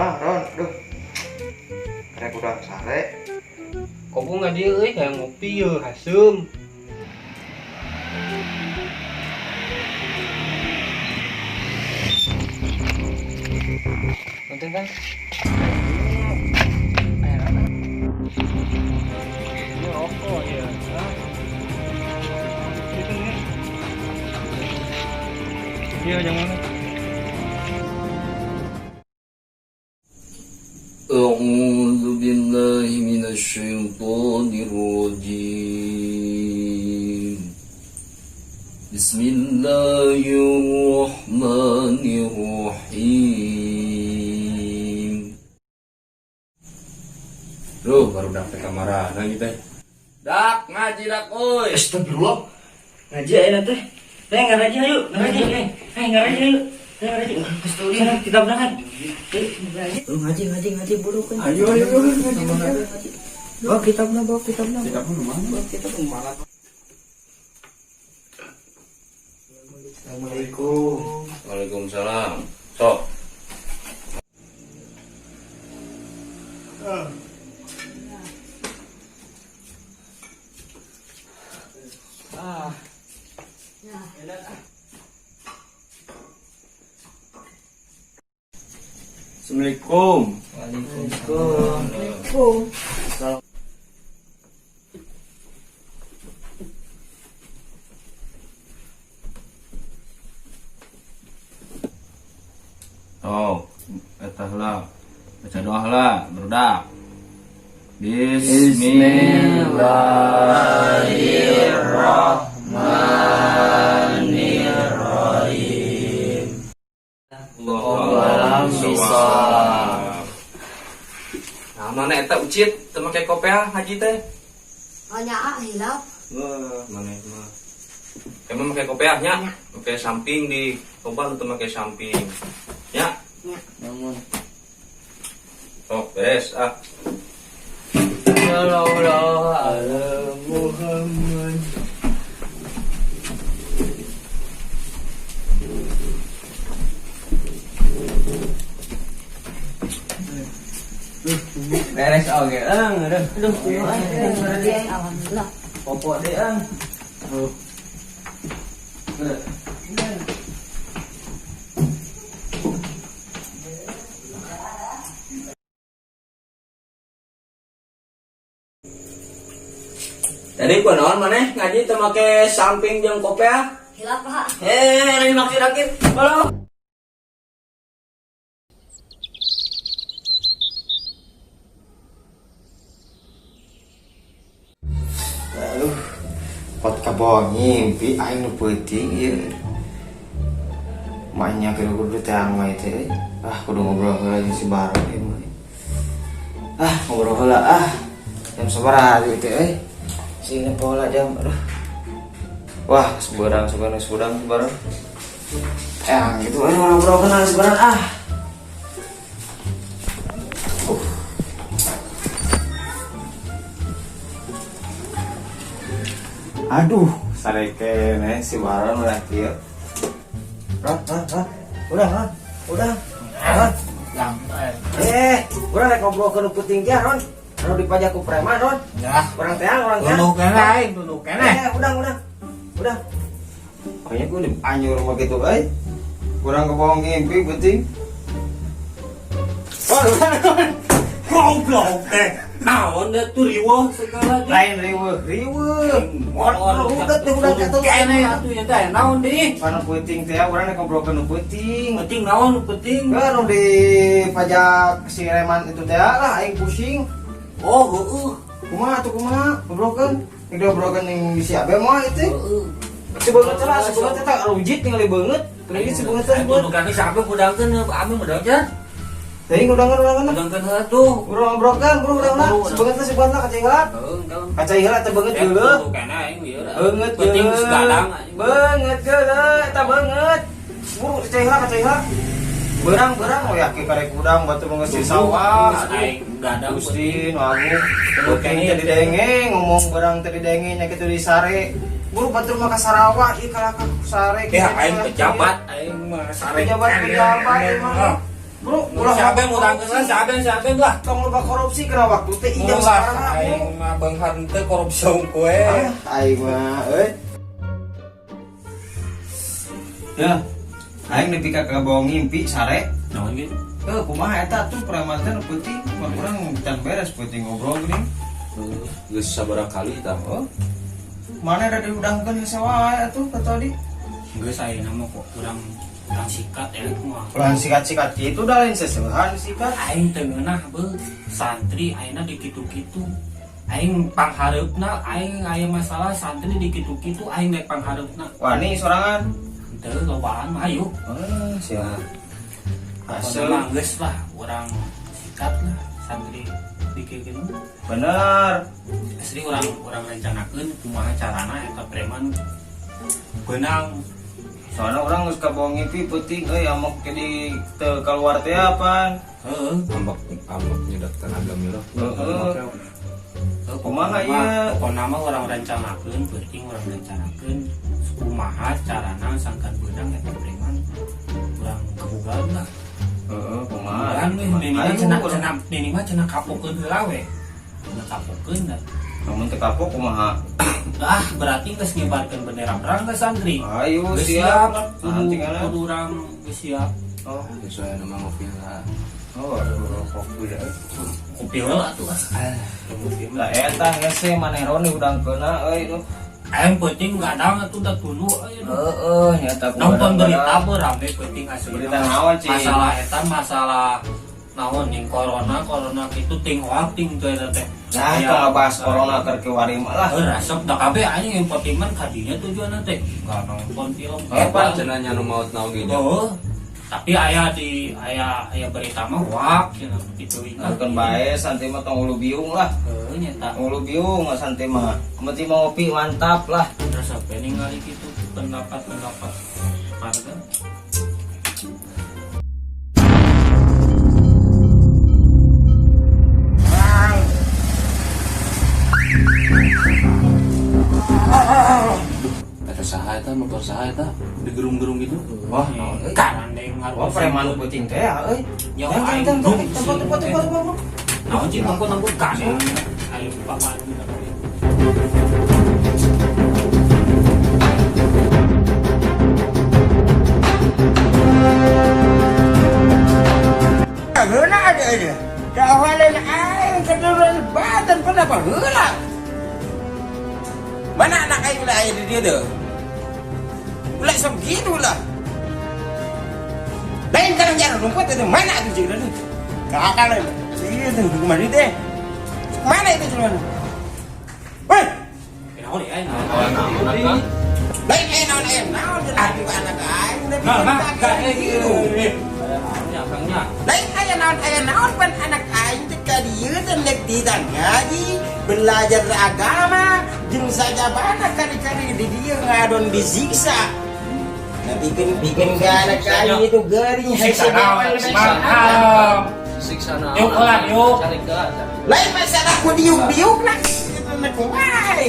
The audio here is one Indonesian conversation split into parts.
mah Ron, duh. Karek udang sare. Kopo ngadi euy hayang ngopi yeuh haseum. Punten kan? Ini rokok ya. Itu nih. Iya jangan. أعوذ بالله من الشيطان الرجيم بسم الله الرحمن الرحيم. Loh, baru dapet kamar lagi teh. Dak, ngaji dak oi. Astagfirullah. Ngaji ayeuna teh. Teh ngaraji ayo, ngaraji. Ngaraji ayo. Ngaraji. Sana kita berangkat. Ngaji buruk kan. Ayo. Bawa kitabna. Tidak pun mana? Assalamualaikum. Waalaikumsalam. Sok. Assalamualaikum. Waalaikumsalam. Oh, etahlah. Baca doa lah, berudak. Bismillahirrahmanirrahim. Allahu shawab. Nah, mana eta ucit teu make kopiah haji teh? Nyaa hilap. Wah, mana mah. Emang make kopiahnya? Make samping di loba teu make samping. Ya. Namun Sok beres ah. sallallahu ala Muhammad. Beres oge, aduh. Alhamdulillah. Popok deh, Tadi kunaon maneh ngaji teu make samping jeung kopiah? Hilap Pak. Lain maksud rakit. Halo. Aduh. Pot kabohong ngimpi aing nu peuting ieu. Maknya kudu teang mah teh. Kudu ngobrol heula jeung si Barok ieu mah. Ngobrol heula Jam sabaraha ieu teh Sini pola jam, aduh. Wah, seberang Barok. Gitu, ngobrol kenal seberang Aduh, sare kene si Baron udah kieu. Udah. Urang rek ngobrol ke peuting teh, Ron. Anu dipajak ku preman, Ron. Ya, Urang teh, urang teh. dulu kene. Udah. Pokoknya gue anyur mah gitu, Kurang kebohong ngimpi peuting. Goblok teh. Naon da tuh riweuh segala teh. Lain riweuh. Udah Kene atuh nya teh naon deui? Mana peuting teh urang rek ngobrol ke nu peuting. Penting naon penting? Anu di pajak si Reman itu teh lah aing pusing. Oh, heueuh. Kumaha ngobrolkeun? Ning ngobrolkeun ning si Abe mah itu. Heueuh. Sebeungeut teh tak rujit ningali beungeut. Kunaon sebeungeut teh Kudu kami sampe kudangkeun ame modal jan. Teuing udangan. Kudangkeun heula tuh. Urang ngobrolkeun, udah. Sebeungeut teh sebeungeut kaca heula. Kaca heula teh beungeut geuleuh. Kene aing ieu. Beungeut Penting geuleuh. segadang. Beungeut geuleuh eta beungeut. Buru kaca heula. Berang yakin karek udang batu mengesi sawah. Aing gadang Gusti nu agung. Teuing teh didenge ngomong berang teh didenge nya kitu di sare. Buru batur mah ka Sarawak ieu kalaka sare. Ya aing pejabat, aing mah sare. Pejabat ieu mah. Bro, Ulah siapa yang urang keun siapa lah. Tong loba korupsi kena waktu teh iya Ulah sekarang aing mah beunghar teu korupsi kowe. Aing mah Ya, aing nepi ka kabawa ngimpi sare. Naon ge? Kumaha eta tuh preman teh nu penting, urang can beres penting ngobrol geuning. Geus sabaraha kali tah? Oh. Mana ada diudangkeun hese wae atuh ka tadi. Geus ayeuna mah kok urang sikat kumaha. Ulah sikat-sikat kitu da lain seseuhan sikat. Aing teu ngeunah beuh santri ayeuna di kitu-kitu. Aing panghareupna aing aya masalah santri di kitu-kitu aing rek panghareupna. Wani sorangan. Teu lobaan mah ayo. Siap. Asal geus lah urang sikat lah santri dikeun. Bener. Asli urang rencanakeun kumaha carana eta preman beunang. Soalnya orang geus kabawa ngimpi penting amok ke di teu keluar teh apaan. Heeh. Ambak nyedak tenaga mirah. Kumaha ieu? Pokona mah urang rencanakeun penting urang rencanakeun kumaha carana sangkan beunang eta preman urang kebugaran lah. Kumaha? Kan nini mah cenah kapokeun heula we. Cenah kapokeun da. Namun teu kapok kumaha? Berarti geus ngibarkeun bendera perang ke santri. Ayo Geus siap. Kudu urang geus siap. Oh, Sesuai nama ngopi lah. aduh kopi ya. Kopi heula atuh. Lah eta hese manehron diudangkeunna euy nu. Aing penting gadang atuh da tulu aya. Nyata Nonton berita rame penting asli. Berita naon, Ci? Masalah eta masalah naon ning corona kitu ting hoak ting teu eta teh. Nah, itu ngabahas corona keur kiwari mah lah. Resep da kabeh anjing yang penting man kadinya tujuanna teh enggak nonton film. Apa cenanya nu maot naon ge? Oh. Tapi aya berita mah hoak cenah kitu ingat. Nangkeun bae santai mah tong ulu biung lah. Heuh nyata. Ulu biung mah santai mah. Penting mau ngopi mantap lah. Resep ningali kitu pendapat warga. Eta saha eta motor saha eta? Digerung-gerung gitu. Wah, Karang deui ngaruh. wah preman penting teh euy. Ya aing Tempat. naon sih nangkut kan. Ayo paman. Heula aja. Kawalan aing kedudukan badan kenapa heula? Mana anak aing ulah aya di dieu deh. Ulah segitu lah. Lain kan jalan rumput itu mana itu jeung deui? Kakalan. Ieu teh di mana teh? Mana itu jeung? Woi, Naon ya aing. lain naon naon aduh anak aing tapi kayak gitu. Ya kangnya. Lain aya naon pan anak aing teh ka dieu teh nek didan ngaji, belajar agama, jeung sajabana kali-kali di dieu ngadon disiksa. Nah, bikin ke anak aing itu garing Siksa naon? Siksa naon? Yuk ulah yuk. lain masalah ku diuk-diuk lah. Itu nek kumaha.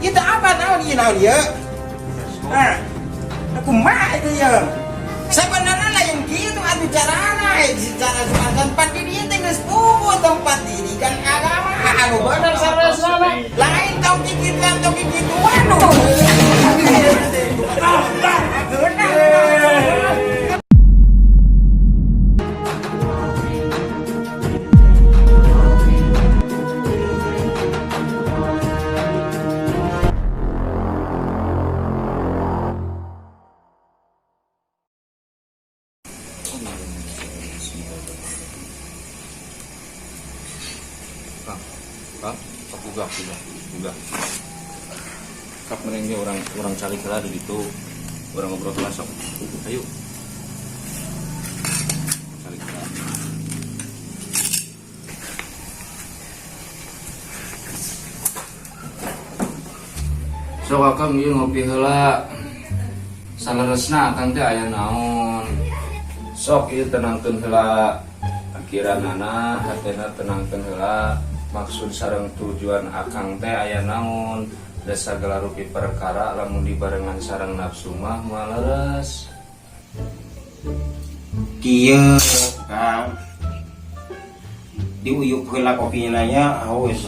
Itu apa naon ieu naon ieu? Nah, kumaha itu ya? Sebenarnya lain gitu atuh carana secara tempat diri teh geus puguh tempat diri kan agama anu bener sama lain tau kikiran tau kikituan Kak, buka. Kak menengnya orang cari kelar gitu, orang ngobrol kelas sok. Ayo. Cari kelar. Sok akang ieu ngopi heula. Saleresna akang teh aya naon. Sok ieu tenangkeun heula pikiranana, hatena tenangkeun heula. Maksud sareng tujuan akang teh aya naon, da sagala rupi perkara lamun dibarengan sareng nafsu mah moal leres. Kieu Kang. Diuyup heula kopinya nya haus.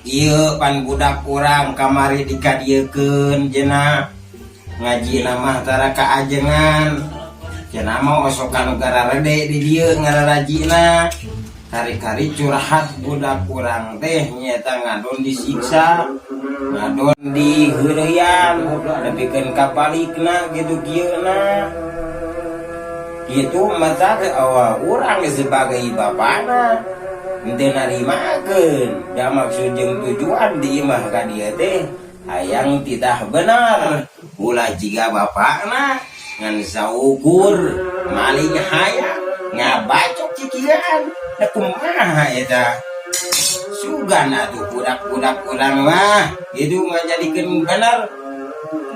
Ieu pan budak urang kamari dikadiekeun cenah. Ngaji nama tara kaajengan. Cenah mah osokan gara rede di dieu ngararajina. Kari-kari curhat budak urang teh nyata ngadon disiksa. Ngadon di heureuyan, nepikeun ka balikna gitu kieuna. Kitu mata ke awal urang sebagai bapana henteu narimakeun da maksud jeung tujuan di imah ka dieu teh hayang titah benar ulah jiga bapakna ngan saukur maling hayang ngabacok cikian da kumaha eta sugan atuh budak-budak urang mah itu ngajadikeun bener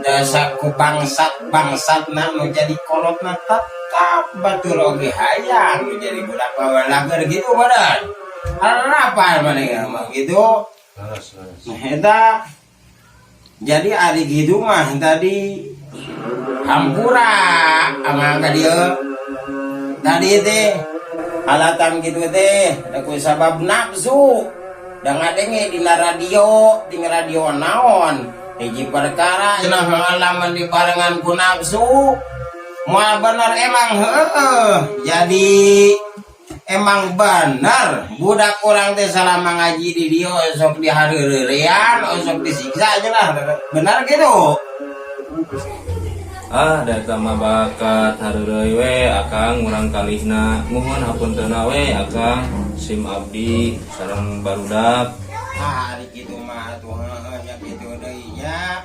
dasa ku bangsat-bangsatna nu jadi kolotna tetap batur oge hayang nu jadi budak bawalager gitu badan harapan mana mah gitu. Nah eta jadi ari gitu mah tadi hampura ama ka dieu tadi teh alatan gitu teh da ku sabab nafsu da ngadenge dina radio naon hiji perkara cenah pengalaman di barengan ku nafsu moal bener emang jadi emang bener budak orang teh salama ngaji di dieu sok dihareurean sok disiksa aja lah bener gitu. Data mah bakat hareureuy we akang urang kalihna mohon hapuntenna we akang sim abdi sareng barudak. Ari kitu mah atuh nya kitu deui nya.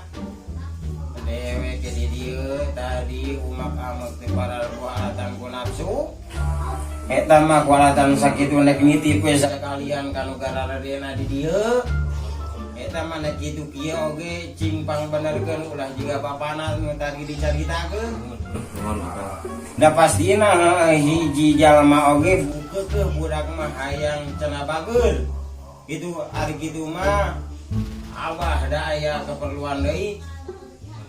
Dewe ke di dieu tadi umak-amak teh para buatan ku nafsu. Eta mah kualatan sakitu nek nitip we sakalian kanu gararedena di dieu. Eta mah nek kitu kieu oge cimpang benerkeun ulah jiga bapana nu tadi dicaritakeun. Da pastina hiji jalma oge bukeukeuh budak mah hayang cenah bageul. Itu ari kitu mah Abah da aya keperluan deui.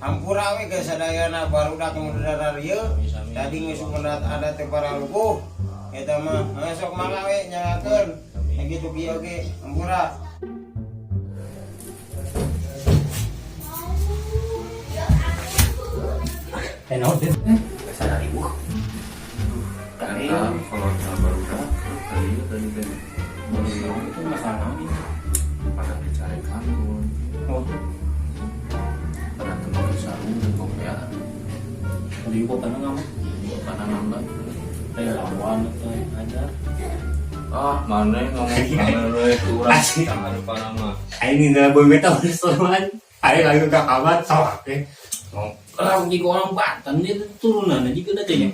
Hampura we ge sadayana barudak nu dararieu tadi geus ada teh para lupuh. Eta mah sok mangga we nyalakeun. Nek kitu kieu oge hampura. Enak deh. Sadar ibu. Kali Kalau barudak tadi itu masalah ini. pada dicari kamu pada teman sarung dan kopea Di ibu pernah nggak? pada nambah Lawan itu aja. mana ngomong kamera kurang kamar para mah Ini nggak boleh tahu restoran. Ayo lagi ke kamar sok. Kalau di orang Banten itu turunan aja kita tanya.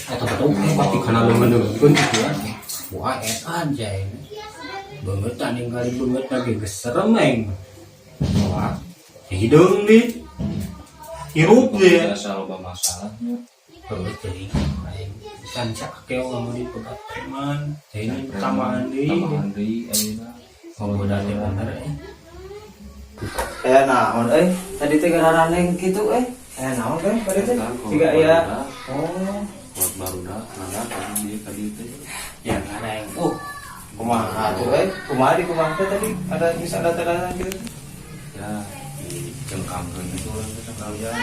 Atau pasti karena menurut pun gitu ya. Wah aja ini. Bangetan yang kali banget lagi keseremeng. Wah hidung nih. Hirup deh. biasa loba masalahnya Banget jadi. Kan cakep sama di pegat teman. Ini tambahan deh. tambahan deui ayeuna Kalau udah ada bener Naon tadi teh garaneng kitu naon teh pada teh tiga ya buat barudak nada kan dia tadi teh yang ada yang kumaha tuh kumaha teh tadi ada bisa data-data gitu ya dicengkamkeun itu urang teh sekalian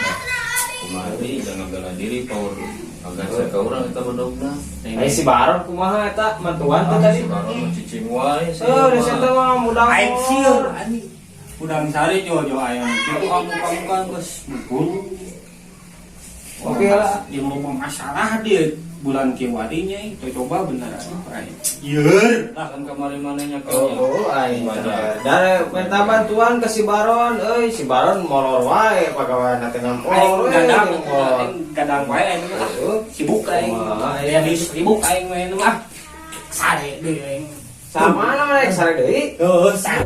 kumaha deui jangan bela diri power agak saya ka urang eta bedogna si Baron kumaha eta mantuan teh tadi baru cicing wae di situ mah mudah aing sieur anjing udang sari jojo ayam itu kamu kan geus buru oke lah yang mau masalah dia bulan kiwadinya itu coba beneran yeur lah kan kemarin manehnya aing dari minta bantuan ke si Baron si Baron molor wae pagaweana teh ngampor kadang wae aing sibuk aing ya sibuk aing mah sare deui aing sama naik sare deui sare